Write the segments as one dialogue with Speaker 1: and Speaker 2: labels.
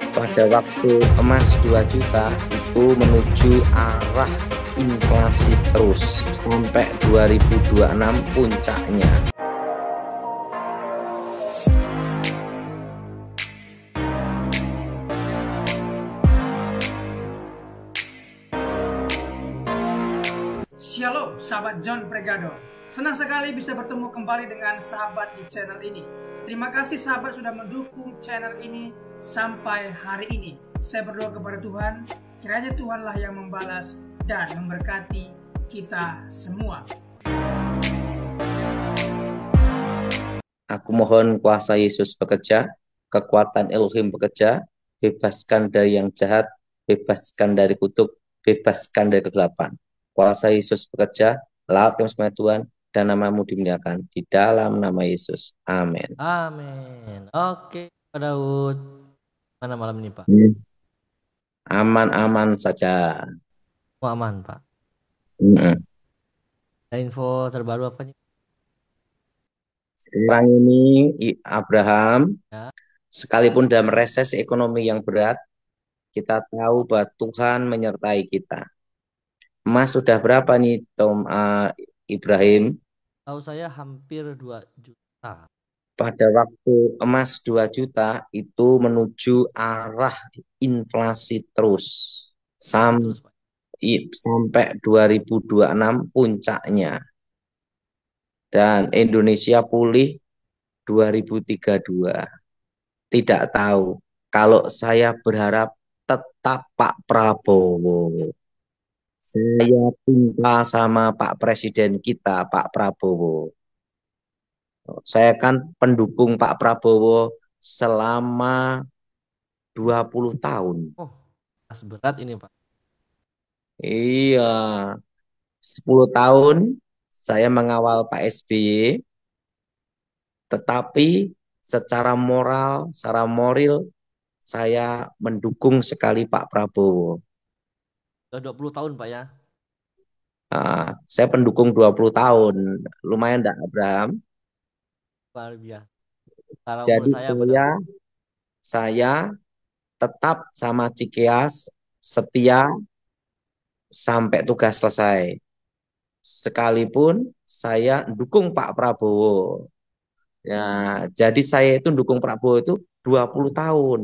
Speaker 1: Pada waktu emas 2 juta itu menuju arah inflasi terus sampai 2026 puncaknya.
Speaker 2: Shalom, sahabat John Pregado. Senang sekali bisa bertemu kembali dengan sahabat di channel ini. Terima kasih sahabat sudah mendukung channel ini sampai hari ini. Saya berdoa kepada Tuhan, kiranya Tuhanlah yang membalas dan memberkati kita semua.
Speaker 1: Aku mohon kuasa Yesus bekerja, kekuatan Elohim bekerja, bebaskan dari yang jahat, bebaskan dari kutuk, bebaskan dari kegelapan. Kuasa Yesus bekerja, laut kami semua Tuhan, dan namamu dimuliakan di dalam nama Yesus. Amin.
Speaker 3: Amin. Oke, Pak Daud. Mana malam ini, Pak?
Speaker 1: Aman-aman saja.
Speaker 3: Oh, aman, Pak. Ada info terbaru apa nih?
Speaker 1: Sekarang ini Abraham,
Speaker 3: Ya.
Speaker 1: sekalipun dalam resesi ekonomi yang berat, kita tahu bahwa Tuhan menyertai kita. Emas sudah berapa nih, Ibrahim?
Speaker 3: Tahu saya hampir 2 juta.
Speaker 1: Pada waktu emas 2 juta itu menuju arah inflasi terus
Speaker 3: Terus, Pak.
Speaker 1: sampai 2026 puncaknya. Dan Indonesia pulih 2032. Tidak tahu. Kalau saya berharap tetap Pak Prabowo. Saya cinta sama Pak Presiden kita, Pak Prabowo. Saya kan pendukung Pak Prabowo selama 20 tahun.
Speaker 3: Oh, pas berat ini, Pak.
Speaker 1: Iya, 10 tahun saya mengawal Pak SBY, tetapi secara moral, secara moral, saya mendukung sekali Pak Prabowo.
Speaker 3: Udah 20 tahun, Pak ya.
Speaker 1: Saya pendukung 20 tahun. Lumayan enggak, Abraham?
Speaker 3: Luar biasa. Kalau umur
Speaker 1: Jadi
Speaker 3: saya, Pak Daud.
Speaker 1: saya tetap sama Cikeas, setia sampai tugas selesai. Sekalipun saya dukung Pak Prabowo. Ya, jadi saya itu dukung Prabowo itu 20 tahun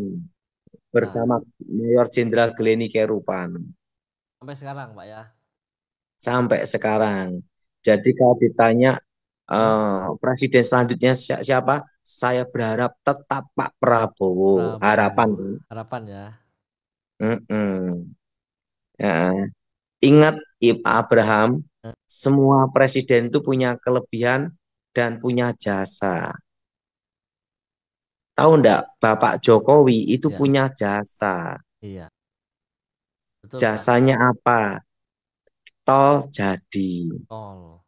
Speaker 1: bersama Mayor Jenderal Glenny Kerupan
Speaker 3: Sampai sekarang, Pak ya.
Speaker 1: sampai sekarang. Jadi kalau ditanya presiden selanjutnya siapa? Saya berharap tetap Pak Prabowo. Harapan.
Speaker 3: Harapan ya.
Speaker 1: Ya. Ingat Abraham, semua presiden itu punya kelebihan dan punya jasa. Tahu enggak, Bapak Jokowi itu
Speaker 3: Ya.
Speaker 1: punya jasa.
Speaker 3: Iya. Betul,
Speaker 1: Jasanya
Speaker 3: Pak.
Speaker 1: apa? Tol jadi.
Speaker 3: Tol.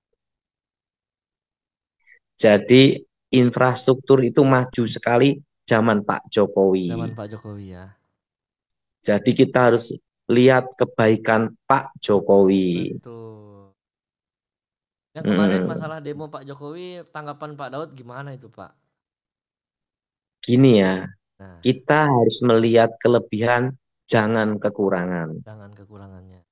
Speaker 1: Jadi infrastruktur itu maju sekali zaman Pak Jokowi.
Speaker 3: Zaman Pak Jokowi ya.
Speaker 1: Jadi kita harus lihat kebaikan Pak Jokowi.
Speaker 3: Betul. Yang kemarin masalah demo Pak Jokowi, tanggapan Pak Daud gimana itu, Pak?
Speaker 1: Gini ya,
Speaker 3: Nah,
Speaker 1: kita harus melihat kelebihan, jangan kekurangan.
Speaker 3: jangan kekurangannya.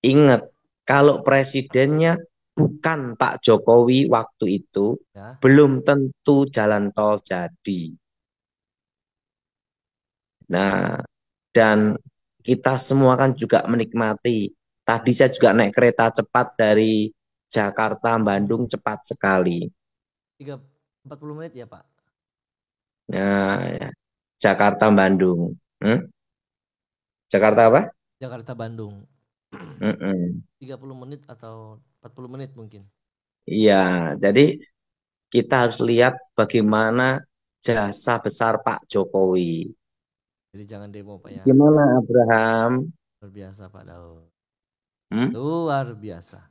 Speaker 1: Ingat, kalau presidennya bukan Pak Jokowi waktu itu,
Speaker 3: Ya.
Speaker 1: belum tentu jalan tol jadi. Nah, dan kita semua kan juga menikmati. Tadi saya juga naik kereta cepat dari Jakarta, Bandung, cepat sekali.
Speaker 3: 40 menit ya, Pak?
Speaker 1: Nah, ya. Jakarta, Bandung. Jakarta apa?
Speaker 3: Jakarta, Bandung. 30 menit atau 40 menit mungkin.
Speaker 1: Iya, jadi kita harus lihat bagaimana jasa besar Pak Jokowi.
Speaker 3: Jadi jangan demo, Pak ya.
Speaker 1: Gimana Abraham?
Speaker 3: Luar biasa, Pak Daud.
Speaker 1: Luar
Speaker 3: biasa.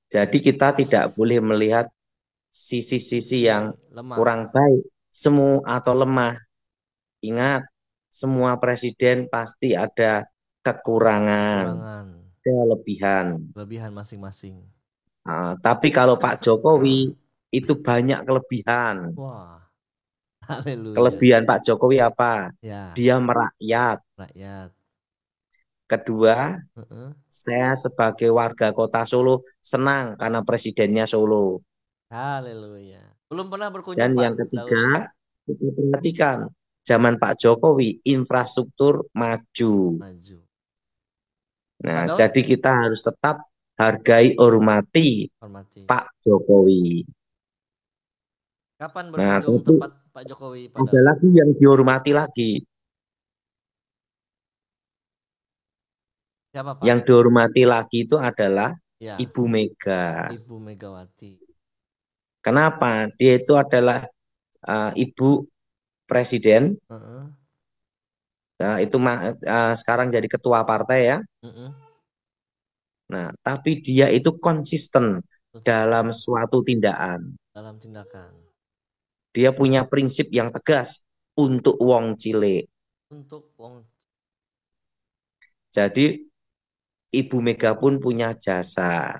Speaker 1: Jadi kita tidak boleh melihat sisi-sisi yang
Speaker 3: lemah,
Speaker 1: kurang baik, semu atau lemah. Ingat, semua presiden pasti ada kekurangan, kelebihan.
Speaker 3: Kelebihan masing-masing.
Speaker 1: Tapi kalau Pak Jokowi itu banyak kelebihan.
Speaker 3: Wah. Haleluya.
Speaker 1: Kelebihan Pak Jokowi apa?
Speaker 3: Ya,
Speaker 1: Dia merakyat.
Speaker 3: rakyat.
Speaker 1: Kedua,
Speaker 3: Heeh.
Speaker 1: saya sebagai warga kota Solo senang karena presidennya Solo.
Speaker 3: Haleluya. Belum pernah berkunjung
Speaker 1: Dan
Speaker 3: Pak
Speaker 1: yang
Speaker 3: Daud.
Speaker 1: ketiga, kita perhatikan, zaman Pak Jokowi infrastruktur maju.
Speaker 3: Maju. Pak
Speaker 1: Nah,
Speaker 3: Daud
Speaker 1: jadi kita harus tetap hargai, hormati
Speaker 3: hormati.
Speaker 1: Pak Jokowi.
Speaker 3: Kapan
Speaker 1: Nah,
Speaker 3: berkunjung
Speaker 1: tapi
Speaker 3: tempat Pak Jokowi, Pak
Speaker 1: ada
Speaker 3: Daud?
Speaker 1: lagi yang dihormati lagi.
Speaker 3: Siapa Pak?
Speaker 1: Yang dihormati lagi itu adalah
Speaker 3: Ya,
Speaker 1: Ibu Mega.
Speaker 3: Ibu Megawati.
Speaker 1: Kenapa? Dia itu adalah Ibu Presiden.
Speaker 3: Heeh.
Speaker 1: Nah, itu sekarang jadi ketua partai ya.
Speaker 3: Heeh.
Speaker 1: Nah, tapi dia itu konsisten
Speaker 3: Konsisten
Speaker 1: dalam suatu tindakan.
Speaker 3: dalam tindakan.
Speaker 1: Dia punya prinsip yang tegas untuk wong cilik.
Speaker 3: Untuk wong.
Speaker 1: Jadi Ibu Mega pun punya jasa.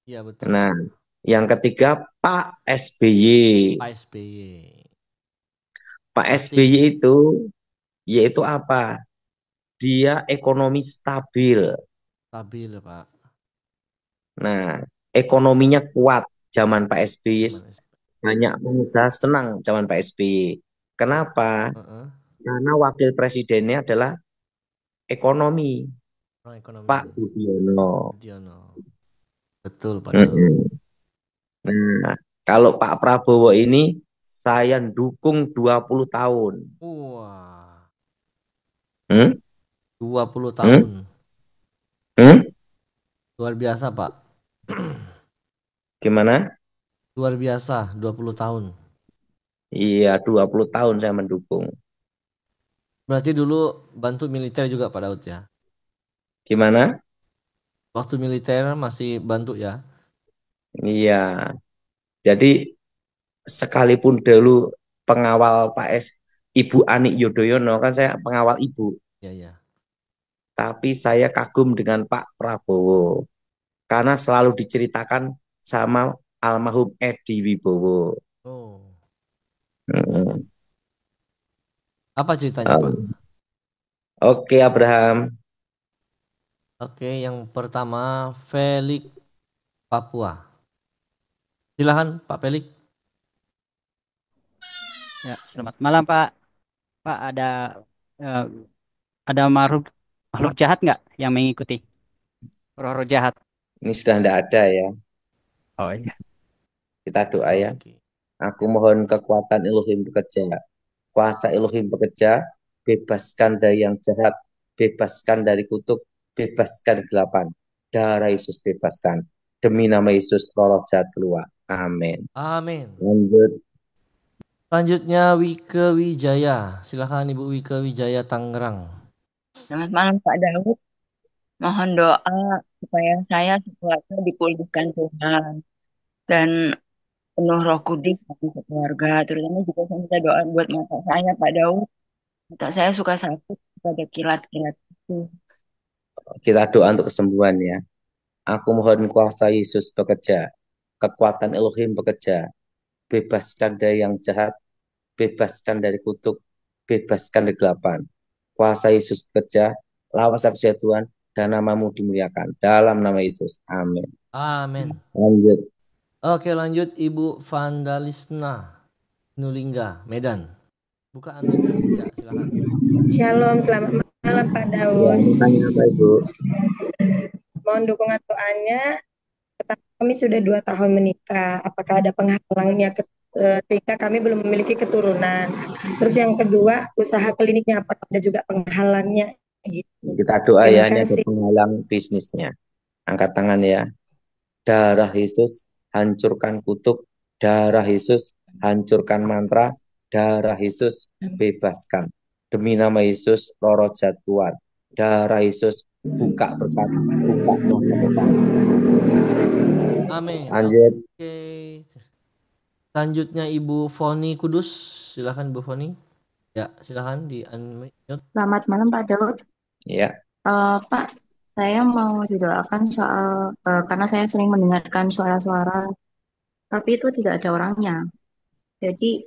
Speaker 3: Iya betul
Speaker 1: Nah,
Speaker 3: Pak.
Speaker 1: yang ketiga Pak SBY.
Speaker 3: Pak SBY.
Speaker 1: Pak
Speaker 3: Berarti
Speaker 1: SBY itu yaitu apa? Dia ekonomi stabil.
Speaker 3: stabil ya Pak.
Speaker 1: Nah, ekonominya kuat zaman Pak SBY.
Speaker 3: Zaman
Speaker 1: Banyak pengusaha senang zaman Pak SBY. Kenapa?
Speaker 3: Heeh.
Speaker 1: Karena wakil presidennya adalah ekonomi,
Speaker 3: Orang ekonomi.
Speaker 1: Pak Budiono.
Speaker 3: Budiono. Betul Pak Daud.
Speaker 1: Mm-mm. Nah, kalau Pak Prabowo ini saya dukung 20 tahun.
Speaker 3: Wah,
Speaker 1: Hmm?
Speaker 3: 20
Speaker 1: Hmm?
Speaker 3: tahun.
Speaker 1: Hmm?
Speaker 3: Luar biasa Pak.
Speaker 1: Gimana?
Speaker 3: Luar biasa 20 tahun.
Speaker 1: Iya, 20 tahun saya mendukung.
Speaker 3: Berarti dulu bantu militer juga Pak Daud ya.
Speaker 1: Gimana?
Speaker 3: Waktu militer masih bantu ya.
Speaker 1: Iya. Jadi sekalipun dulu pengawal Pak Ibu Ani Yudhoyono, kan saya pengawal Ibu.
Speaker 3: Ya ya.
Speaker 1: Tapi saya kagum dengan Pak Prabowo. Karena selalu diceritakan sama almarhum Edi Wibowo.
Speaker 3: Oh.
Speaker 1: Mm.
Speaker 3: Apa ceritanya Pak?
Speaker 1: Oke, Abraham.
Speaker 3: Oke, yang pertama Felix Papua. Silahkan Pak Felix.
Speaker 4: Ya, selamat malam Pak. Pak eh, ada makhluk jahat nggak yang mengikuti? Roh-roh jahat.
Speaker 1: Ini sudah tidak ada ya.
Speaker 4: Oh iya.
Speaker 1: Kita doa ya.
Speaker 3: Oke.
Speaker 1: Aku mohon kekuatan Elohim bekerja. Kuasa Elohim bekerja. Bebaskan dari yang jahat. Bebaskan dari kutuk. Bebaskan kegelapan. Darah Yesus bebaskan. Demi nama Yesus, roh jahat keluar. Amin.
Speaker 3: Amin.
Speaker 1: Lanjut.
Speaker 3: Selanjutnya Wike Wijaya. Silahkan Ibu Wike Wijaya Tangerang.
Speaker 5: Selamat malam Pak Daud. Mohon doa supaya saya sekeluarga dipulihkan Tuhan dan penuh Roh Kudus bagi sekeluarga. Terutama juga saya minta doa buat mata saya Pak Daud. Mata saya suka sakit pada kilat-kilat itu.
Speaker 1: Kita doa untuk kesembuhan ya. Aku mohon kuasa Yesus bekerja. Kekuatan Elohim bekerja. Bebaskan dari yang jahat. Bebaskan dari kutuk. Bebaskan dari kegelapan. Kuasa Yesus bekerja. Lawas saksi Tuhan. Dan namamu dimuliakan. Dalam nama Yesus. Amin.
Speaker 3: Amin.
Speaker 1: Lanjut.
Speaker 3: Oke, lanjut Ibu Vandalisna Nulingga, Medan. Buka Aminnya. Ya, silakan.
Speaker 6: Shalom, selamat malam Pak
Speaker 1: Ya,
Speaker 6: Daud.
Speaker 1: tanya apa Ibu?
Speaker 6: Mohon dukungan doanya. Kami sudah 2 tahun menikah. Apakah ada penghalangnya ketika kami belum memiliki keturunan? Terus yang kedua, usaha kliniknya apakah ada juga penghalangnya? Gitu.
Speaker 1: Kita doa
Speaker 6: Terima
Speaker 1: ya, ini ada
Speaker 6: kasih.
Speaker 1: penghalang bisnisnya. Angkat tangan ya. Darah Yesus, hancurkan kutuk. Darah Yesus, hancurkan mantra. Darah Yesus, bebaskan. Demi nama Yesus, roh jahat keluar. Darah Yesus, buka berkat, buka masa depan.
Speaker 3: Amin.
Speaker 1: Lanjut.
Speaker 3: Oke. Selanjutnya Ibu Foni Kudus. Silakan Ibu Foni. Ya, silakan di unmute.
Speaker 7: Selamat malam Pak Daud.
Speaker 1: Ya.
Speaker 7: Pak, saya mau didoakan soal karena saya sering mendengarkan suara-suara, tapi itu tidak ada orangnya. Jadi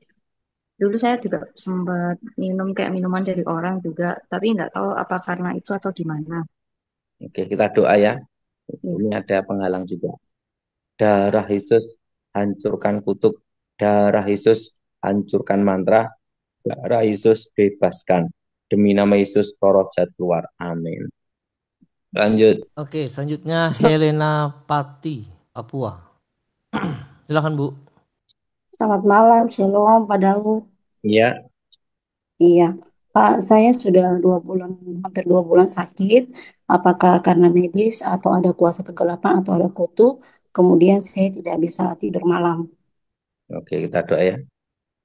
Speaker 7: dulu saya juga sempat minum kayak minuman dari orang juga, tapi nggak tahu apa karena itu atau gimana.
Speaker 1: Oke, kita doa ya.
Speaker 7: Ya.
Speaker 1: Ini ada penghalang juga. Darah Yesus hancurkan kutuk. Darah Yesus hancurkan mantra. Darah Yesus bebaskan. Demi nama Yesus roh jahat keluar. Amin. Lanjut.
Speaker 3: Oke, selanjutnya Helena Pati, Papua. Silakan Bu.
Speaker 8: Selamat malam, Shalom Pak Daud.
Speaker 1: Iya.
Speaker 8: Iya, Pak, saya sudah 2 bulan, hampir 2 bulan sakit. Apakah karena medis atau ada kuasa kegelapan atau ada kutuk? Kemudian saya tidak bisa tidur malam.
Speaker 1: Oke, kita doa ya.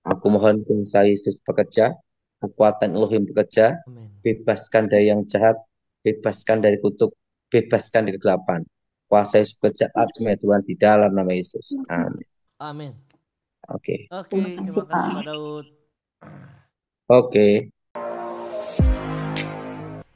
Speaker 1: Aku mohon kuasa Yesus bekerja, kekuatan Elohim bekerja,
Speaker 3: Amin.
Speaker 1: bebaskan dari yang jahat, bebaskan dari kutuk, bebaskan dari kegelapan. Kuasa Yesus bekerja atas Tuhan di dalam nama Yesus. Amin.
Speaker 3: Amin.
Speaker 1: Oke.
Speaker 3: Oke,
Speaker 8: Terima
Speaker 3: terima
Speaker 8: kasih,
Speaker 3: kasih
Speaker 8: Pak.
Speaker 3: Pak Daud.
Speaker 1: Oke.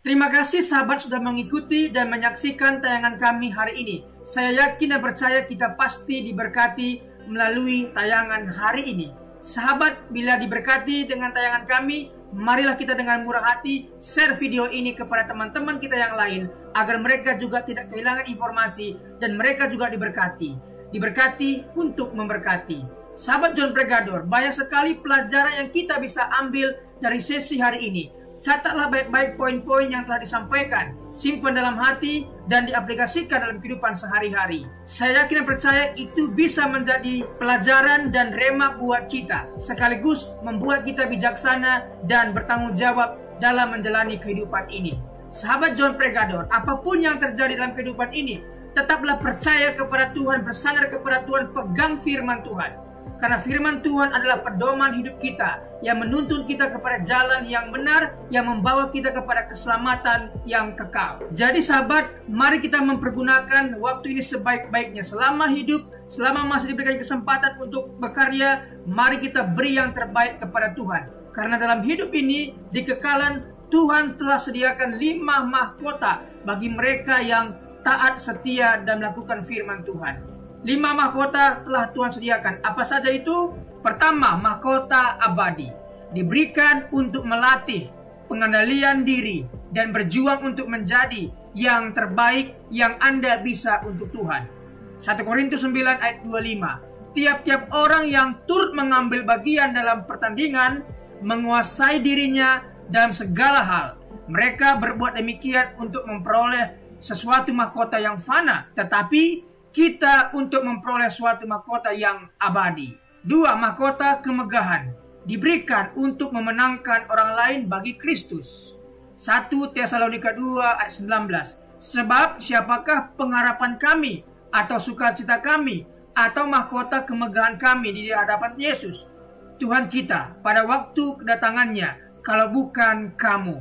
Speaker 2: Terima kasih sahabat sudah mengikuti dan menyaksikan tayangan kami hari ini. Saya yakin dan percaya kita pasti diberkati melalui tayangan hari ini. Sahabat, bila diberkati dengan tayangan kami, marilah kita dengan murah hati share video ini kepada teman-teman kita yang lain, agar mereka juga tidak kehilangan informasi dan mereka juga diberkati. Diberkati untuk memberkati. Sahabat John Pregador, banyak sekali pelajaran yang kita bisa ambil dari sesi hari ini. Catatlah baik-baik poin-poin yang telah disampaikan, simpan dalam hati, dan diaplikasikan dalam kehidupan sehari-hari. Saya yakin dan percaya itu bisa menjadi pelajaran dan rema buat kita, sekaligus membuat kita bijaksana dan bertanggung jawab dalam menjalani kehidupan ini. Sahabat John Pregador, apapun yang terjadi dalam kehidupan ini, tetaplah percaya kepada Tuhan, bersandar kepada Tuhan, pegang firman Tuhan. Karena firman Tuhan adalah pedoman hidup kita yang menuntun kita kepada jalan yang benar, yang membawa kita kepada keselamatan yang kekal. Jadi sahabat, mari kita mempergunakan waktu ini sebaik-baiknya. Selama hidup, selama masih diberikan kesempatan untuk berkarya, mari kita beri yang terbaik kepada Tuhan. Karena dalam hidup ini, di kekalan, Tuhan telah sediakan 5 mahkota bagi mereka yang taat, setia, dan melakukan firman Tuhan. 5 mahkota telah Tuhan sediakan. Apa saja itu? Pertama, mahkota abadi. Diberikan untuk melatih pengendalian diri dan berjuang untuk menjadi yang terbaik yang Anda bisa untuk Tuhan. 1 Korintus 9 ayat 25. Tiap-tiap orang yang turut mengambil bagian dalam pertandingan menguasai dirinya dalam segala hal. Mereka berbuat demikian untuk memperoleh sesuatu mahkota yang fana, tetapi kita untuk memperoleh suatu mahkota yang abadi. 2. Mahkota kemegahan diberikan untuk memenangkan orang lain bagi Kristus. 1 Tesalonika 2 ayat 19. Sebab siapakah pengharapan kami atau sukacita kami atau mahkota kemegahan kami di hadapan Yesus Tuhan kita pada waktu kedatangannya, kalau bukan kamu.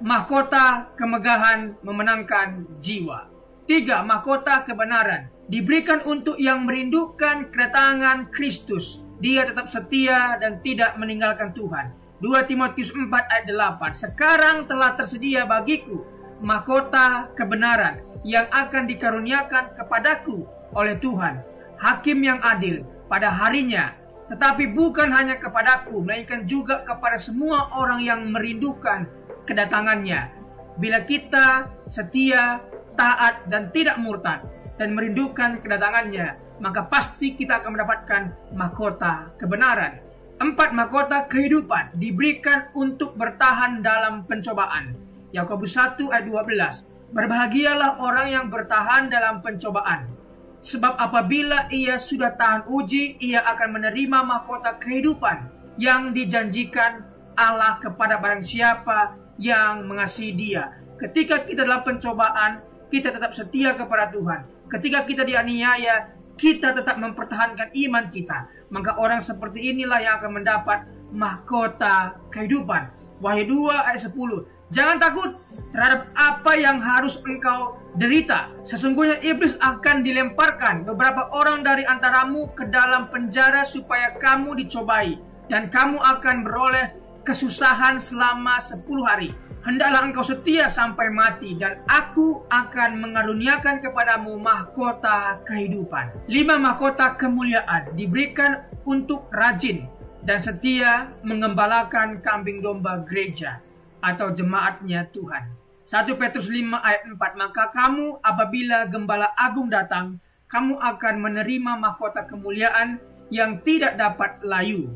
Speaker 2: Mahkota kemegahan memenangkan jiwa. 3. Mahkota kebenaran diberikan untuk yang merindukan kedatangan Kristus. Dia tetap setia dan tidak meninggalkan Tuhan. 2 Timotius 4 ayat 8. Sekarang telah tersedia bagiku mahkota kebenaran yang akan dikaruniakan kepadaku oleh Tuhan, Hakim yang adil pada harinya. Tetapi bukan hanya kepadaku, melainkan juga kepada semua orang yang merindukan kedatangannya. Bila kita setia, taat, dan tidak murtad, dan merindukan kedatangannya, maka pasti kita akan mendapatkan mahkota kebenaran. 4. Mahkota kehidupan diberikan untuk bertahan dalam pencobaan. Yakobus 1 ayat 12. Berbahagialah orang yang bertahan dalam pencobaan, sebab apabila ia sudah tahan uji, ia akan menerima mahkota kehidupan yang dijanjikan Allah kepada barang siapa yang mengasihi Dia. Ketika kita dalam pencobaan, kita tetap setia kepada Tuhan. Ketika kita dianiaya, kita tetap mempertahankan iman kita. Maka orang seperti inilah yang akan mendapat mahkota kehidupan. Wahyu 2 ayat 10. Jangan takut terhadap apa yang harus engkau derita. Sesungguhnya iblis akan dilemparkan beberapa orang dari antaramu ke dalam penjara supaya kamu dicobai, dan kamu akan beroleh kesusahan selama 10 hari. Hendaklah engkau setia sampai mati, dan aku akan mengaruniakan kepadamu mahkota kehidupan. 5. Mahkota kemuliaan diberikan untuk rajin dan setia menggembalakan kambing domba gereja atau jemaatnya Tuhan. 1 Petrus 5 ayat 4, maka kamu apabila gembala agung datang, kamu akan menerima mahkota kemuliaan yang tidak dapat layu.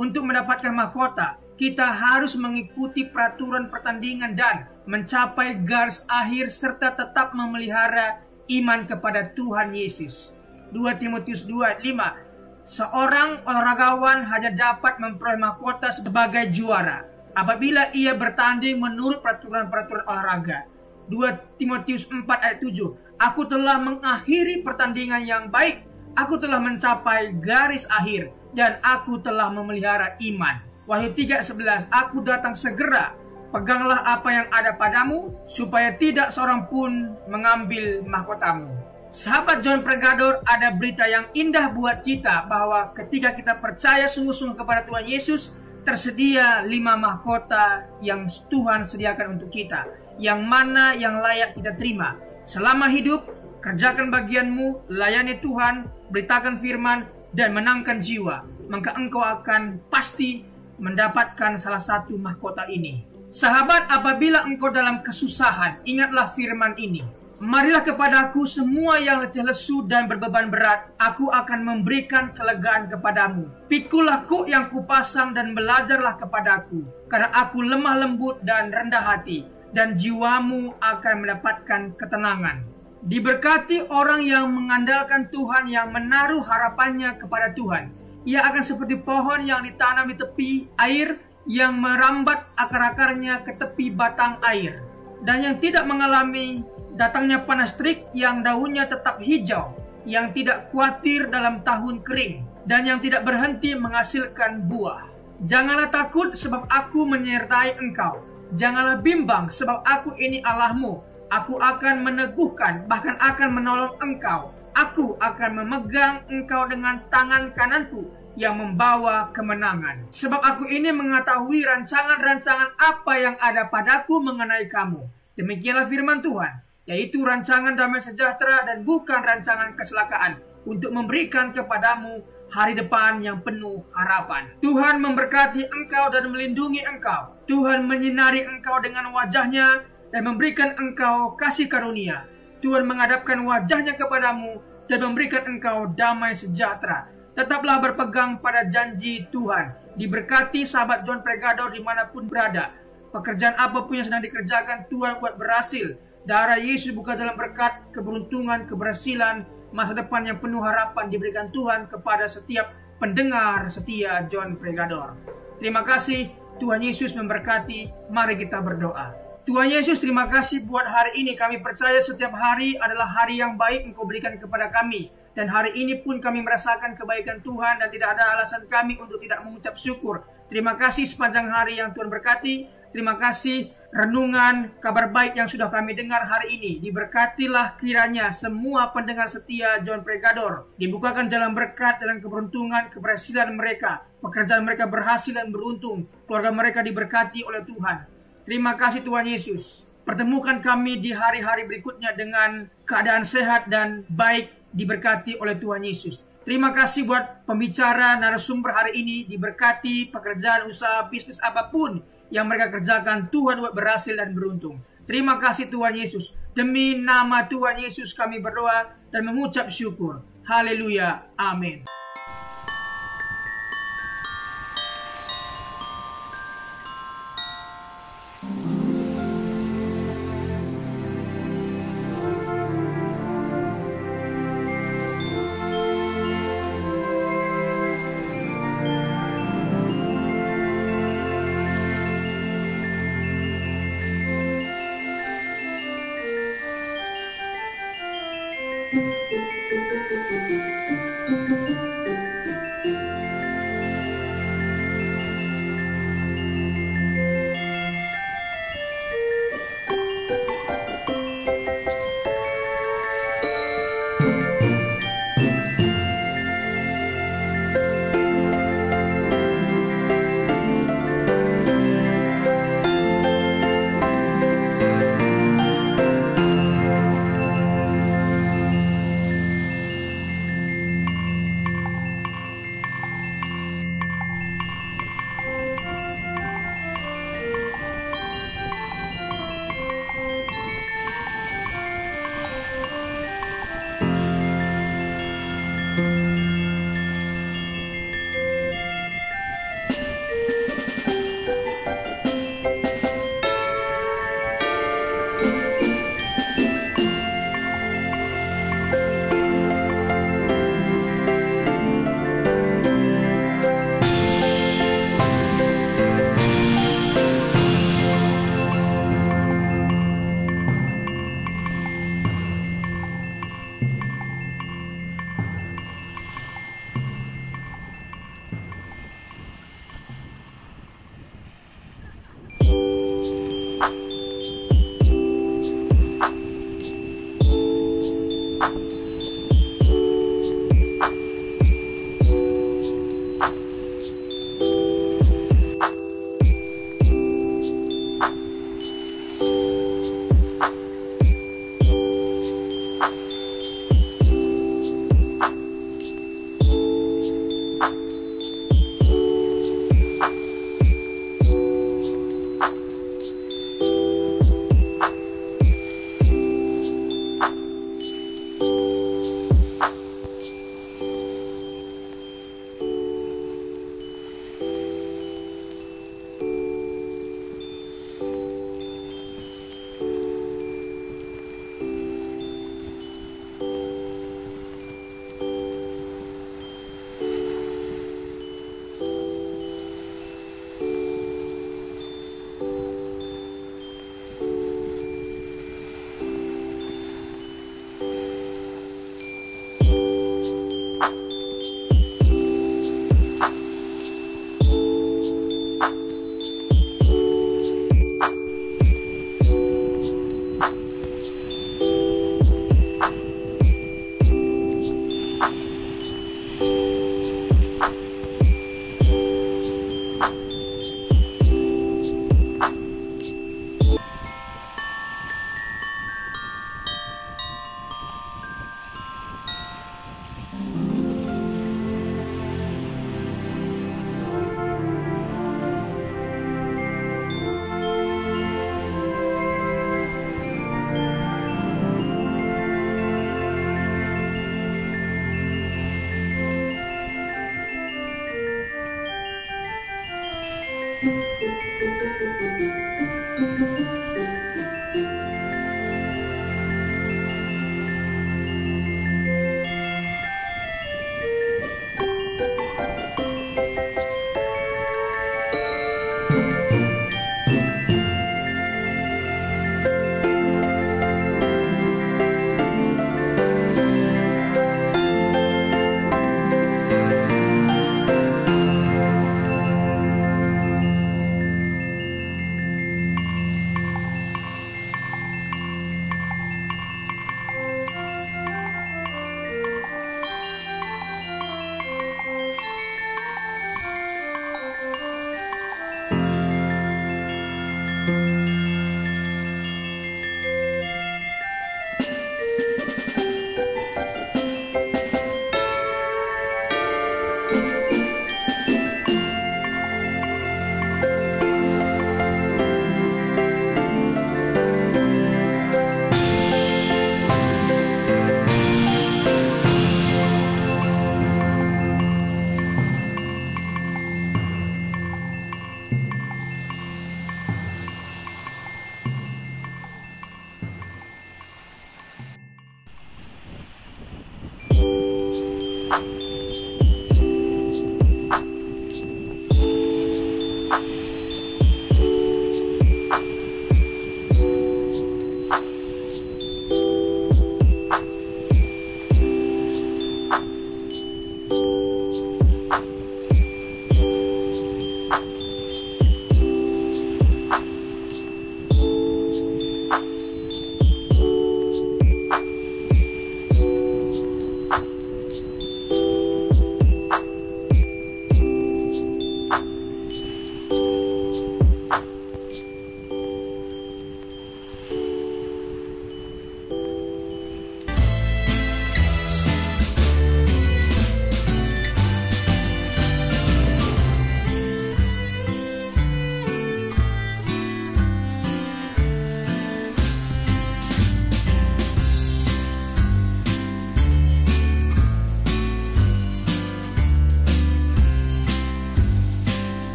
Speaker 2: Untuk mendapatkan mahkota, kita harus mengikuti peraturan pertandingan dan mencapai garis akhir serta tetap memelihara iman kepada Tuhan Yesus. 2 Timotius 2 ayat 5, seorang olahragawan hanya dapat memperoleh mahkota sebagai juara apabila ia bertanding menurut peraturan-peraturan olahraga. 2 Timotius 4 ayat 7, aku telah mengakhiri pertandingan yang baik, aku telah mencapai garis akhir, dan aku telah memelihara iman. Wahyu 3:11, aku datang segera, peganglah apa yang ada padamu, supaya tidak seorang pun mengambil mahkotamu. Sahabat John Pregador, ada berita yang indah buat kita bahwa ketika kita percaya sungguh-sungguh kepada Tuhan Yesus, tersedia 5 mahkota yang Tuhan sediakan untuk kita, yang mana yang layak kita terima. Selama hidup, kerjakan bagianmu, layani Tuhan, beritakan firman, dan menangkan jiwa, maka engkau akan pasti mendapatkan salah satu mahkota ini. Sahabat, apabila engkau dalam kesusahan, ingatlah firman ini. Marilah kepadaku semua yang letih lesu dan berbeban berat, aku akan memberikan kelegaan kepadamu. Pikulah kuk yang kupasang dan belajarlah kepadaku, karena aku lemah lembut dan rendah hati, dan jiwamu akan mendapatkan ketenangan. Diberkati orang yang mengandalkan Tuhan, yang menaruh harapannya kepada Tuhan. Ia akan seperti pohon yang ditanam di tepi air, yang merambat akar-akarnya ke tepi batang air, dan yang tidak mengalami datangnya panas terik, yang daunnya tetap hijau, yang tidak khawatir dalam tahun kering, dan yang tidak berhenti menghasilkan buah. Janganlah takut, sebab aku menyertai engkau. Janganlah bimbang, sebab aku ini Allahmu. Aku akan meneguhkan, bahkan akan menolong engkau. Aku akan memegang engkau dengan tangan kananku yang membawa kemenangan. Sebab aku ini mengetahui rancangan-rancangan apa yang ada padaku mengenai kamu. Demikianlah firman Tuhan, yaitu rancangan damai sejahtera dan bukan rancangan kecelakaan, untuk memberikan kepadamu hari depan yang penuh harapan. Tuhan memberkati engkau dan melindungi engkau. Tuhan menyinari engkau dengan wajahnya dan memberikan engkau kasih karunia. Tuhan menghadapkan wajahnya kepadamu dan memberikan engkau damai sejahtera. Tetaplah berpegang pada janji Tuhan. Diberkati sahabat John Pregador dimanapun berada. Pekerjaan apapun yang sedang dikerjakan, Tuhan buat berhasil. Darah Yesus bukan dalam berkat, keberuntungan, keberhasilan, masa depan yang penuh harapan diberikan Tuhan kepada setiap pendengar setia John Pregador. Terima kasih, Tuhan Yesus memberkati. Mari kita berdoa. Tuhan Yesus, terima kasih buat hari ini. Kami percaya setiap hari adalah hari yang baik Engkau berikan kepada kami. Dan hari ini pun kami merasakan kebaikan Tuhan dan tidak ada alasan kami untuk tidak mengucap syukur. Terima kasih sepanjang hari yang Tuhan berkati. Terima kasih renungan kabar baik yang sudah kami dengar hari ini. Diberkatilah kiranya semua pendengar setia John Pregador. Dibukakan jalan berkat, jalan keberuntungan, keberhasilan mereka. Pekerjaan mereka berhasil dan beruntung. Keluarga mereka diberkati oleh Tuhan. Terima kasih Tuhan Yesus. Pertemukan kami di hari-hari berikutnya dengan keadaan sehat dan baik, diberkati oleh Tuhan Yesus. Terima kasih buat pembicara narasumber hari ini. Diberkati pekerjaan, usaha, bisnis apapun yang mereka kerjakan, Tuhan buat berhasil dan beruntung. Terima kasih Tuhan Yesus. Demi nama Tuhan Yesus kami berdoa dan mengucap syukur. Haleluya. Amin.